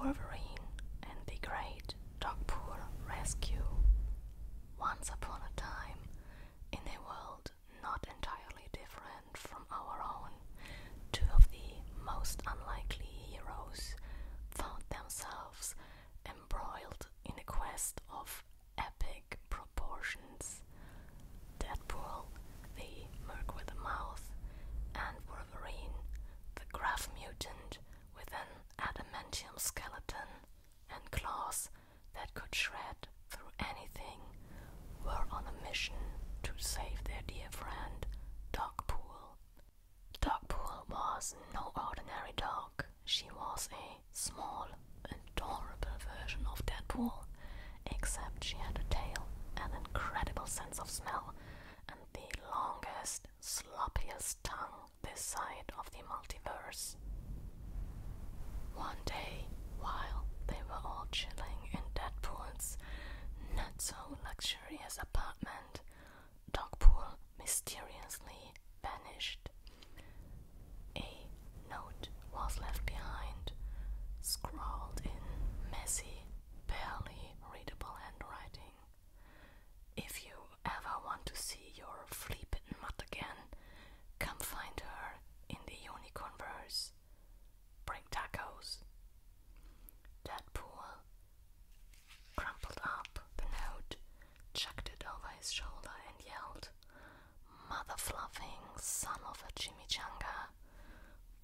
Wolverine and the Great Dogpool Rescue. Once upon a time, in a world not entirely different from our own, two of the most unlikely heroes found themselves embroiled in a quest of epic proportions. Deadpool, the merc with a mouth, and Wolverine, the gruff mutant with an adamantium skeleton and claws that could shred through anything, were on a mission to save their dear friend, Dogpool. Dogpool was no ordinary dog. She was a small, adorable version of Deadpool, except she had a tail, an incredible sense of smell, and the longest, sloppiest tongue this side of the multiverse. One day, while they were all chilling in Deadpool's not-so-luxurious apartment, Dogpool mysteriously vanished. A note was left behind, scrawled in messy, barely readable handwriting. If you ever want to see your flea-bitten mutt again, come find her in the Unicornverse. Bring tacos. Deadpool crumpled up the note, chucked it over his shoulder and yelled, "Mother-fluffing son of a chimichanga!"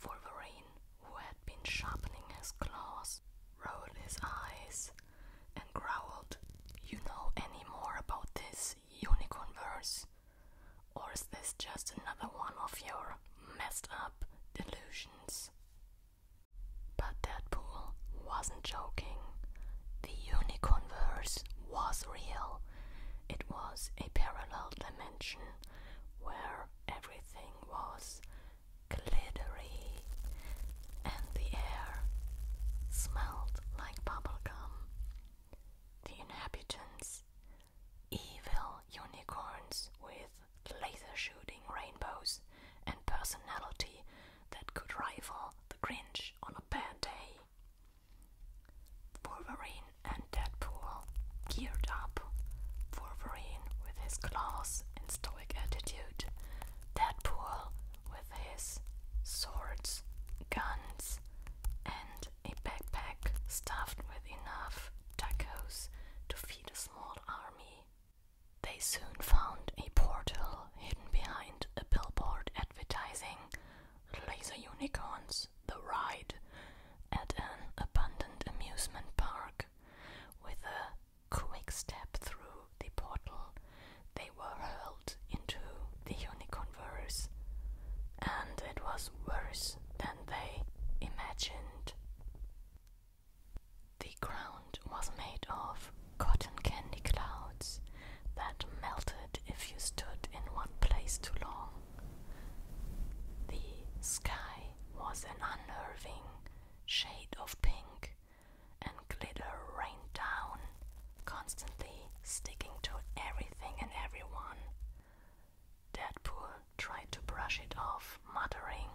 Wolverine, who had been sharpening his claws, rolled his eyes and growled, "You know any more about this Unicornverse? Or is this just another one of your messed up delusions?" But Deadpool wasn't joking. The Unicornverse was real. It was a parallel dimension where everything was glittery and the air smelled like bubblegum. The inhabitants, evil unicorns with laser-shooting rainbows and personality that could rival the Grinch on a bad day. Wolverine and Deadpool geared up. Wolverine with his claws and stoic attitude, Deadpool with his swords, guns, and a backpack stuffed with enough tacos to feed a small army. They soon found a portal hidden behind a billboard advertising Laser Unicorns, the ride, at an abundant amusement park. With a quick step through the portal, they were hurled into the Unicornverse, and it was worse than they imagined. The ground was made of cotton candy clouds that melted if you stood in one place too long. The sky was an unnerving shade of pink, and glitter rained down, constantly sticking to everything and everyone. Deadpool tried to brush it off, muttering,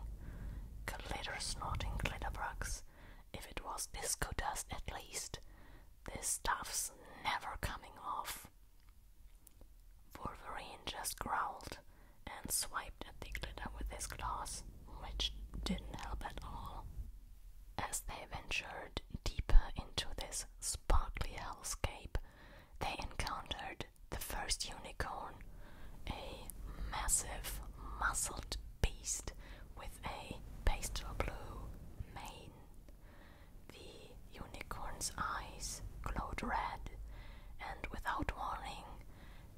"Glitter-snorting glitterbugs. If it was disco dust at least. This stuff's never coming off." Wolverine just growled and swiped at the glitter with his claws, which didn't help at all. As they ventured deeper into this sparkly hellscape, they encountered the first unicorn, a massive, muscled beast with a pastel blue mane. The unicorn's eyes glowed red, and without warning,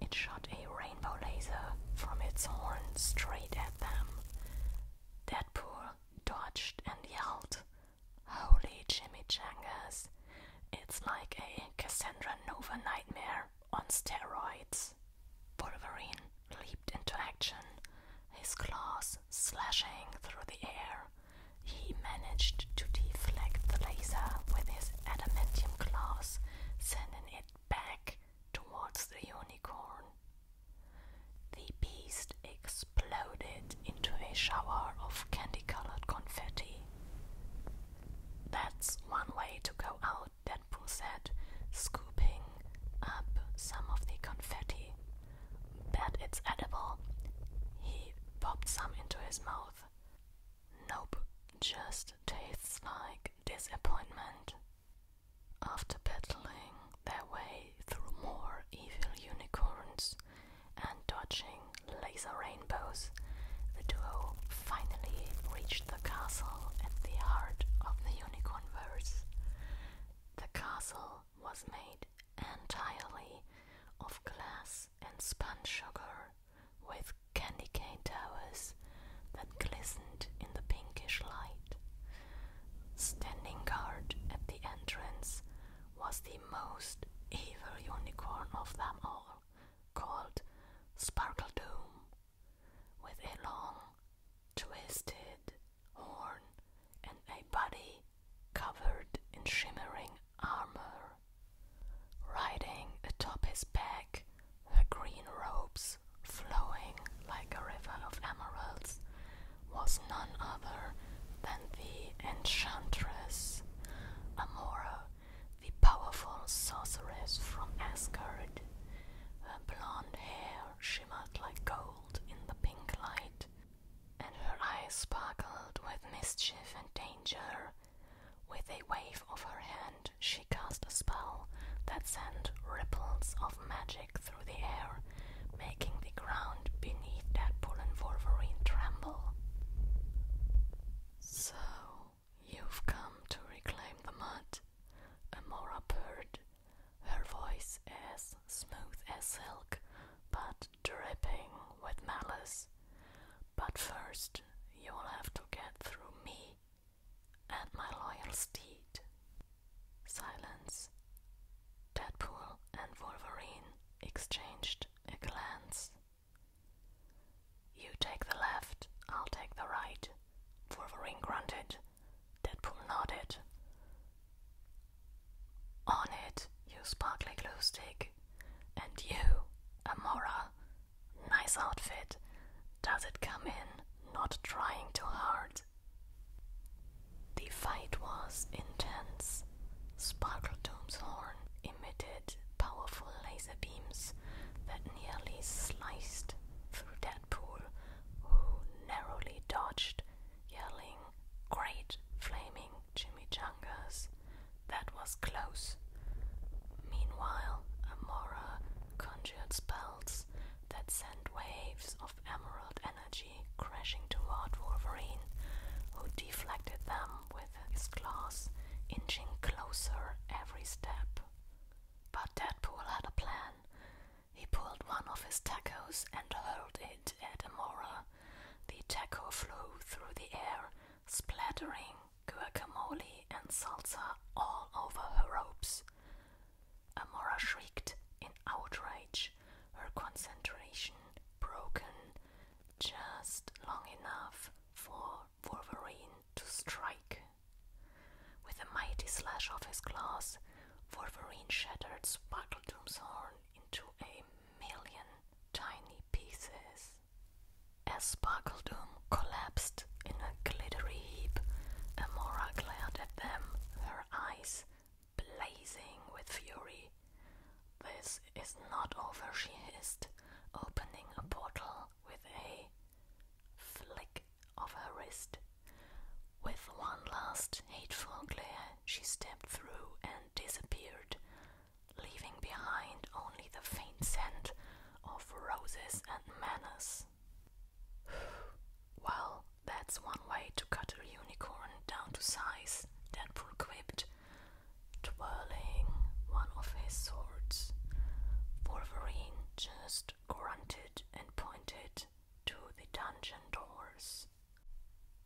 it shot a rainbow laser from its horn straight at them. Deadpool dodged and yelled, "Holy chimichangas! It's like a Cassandra Nova nightmare on steroids." Wolverine leaped into action, his claws slashing through the air. He managed to deflect the laser with his adamantium claws, sending it back towards the unicorn. The beast exploded into a shower of candy-colored confetti. That's one way to go these are rainbows, the duo finally reached the castle at the heart of the Unicornverse. The castle was made entirely of glass and spun sugar, with candy cane towers that glistened in the pinkish light. Standing guard at the entrance was the most evil unicorn of them all, called Sparkle Doom, with a long, twisted horn and a body covered in shimmering armor. Riding atop his back, her green robes flowing like a river of emeralds, was none other than the enchantress, Amora, the powerful sorceress from Asgard. Her blonde hair shimmered like gold in the pink light, and her eyes sparkled with mischief and danger. With a wave of her hand, she cast a spell that sent ripples of magic through the air, making the ground beneath Deadpool and Wolverine tremble. So, you've come to reclaim the mud, Amora purred, her voice as smooth as silk, but dripping with malice. But first, you'll have to get through me and my loyal steed. Silence. Deadpool and Wolverine exchanged a glance. You take the left, I'll take the right, Wolverine grunted. Deadpool nodded. On it, you sparkly glue stick. And you, Amora. Nice outfit. Does it come in not trying too hard? The fight was intense. Sparkle Doom's horn emitted powerful laser beams that nearly sliced through Deadpool, who narrowly dodged, yelling, "Great flaming chimichangas!" That was close. Meanwhile, Amora conjured spells that sent waves of emerald energy crashing toward Wolverine, who deflected them with his claws, inching closer every step. But Deadpool had a plan. He pulled one of his tacos and hurled it at Amora. The taco flew through the air, splattering guacamole and salsa all over her robes. Amora shrieked in outrage, her concentration broken just long enough for Wolverine to strike. With a mighty slash of his claws, Wolverine shattered Sparkle Doom's horn into a million tiny pieces. As Sparkle Doom collapsed in a glittery heap, Amora glared at them, her eyes blazing with fury. "This is not over," she hissed, opening a portal with a flick of her wrist. With one last hateful glare, she stepped through and disappeared, leaving behind only the faint scent of roses and menace. "Well, that's one way to cut a unicorn down to size," Deadpool quipped, twirling one of his swords. Wolverine just grunted and pointed to the dungeon doors.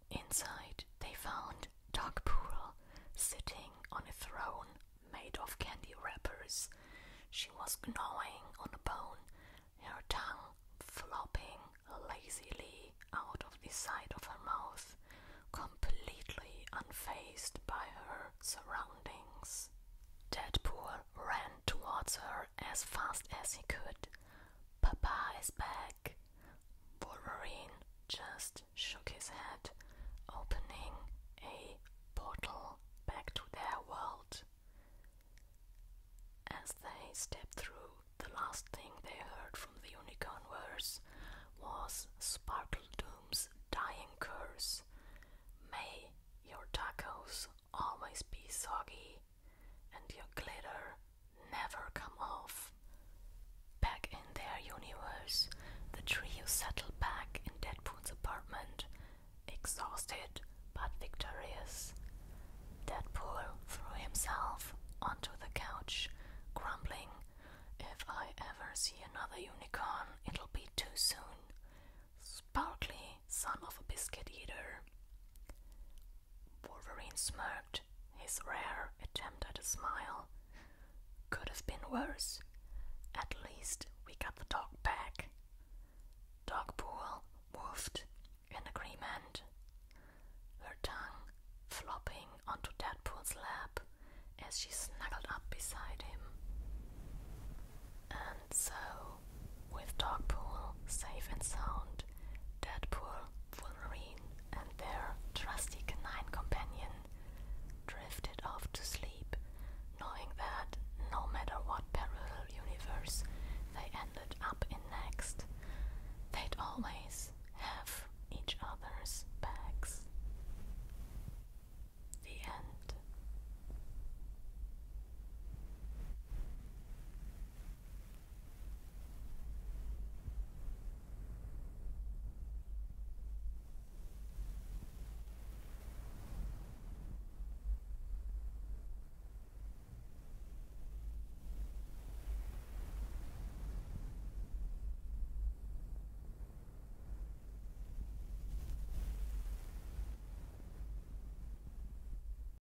Inside, they found Dogpool sitting on a throne made of candy wrappers. She was gnawing on a bone, her tongue flopping lazily out of the side of her mouth, completely unfazed by her surroundings. Deadpool ran towards her as fast as he could. "Papa is back." Wolverine just shook his head, opening a portal back to their world. As they stepped through, the last thing they heard from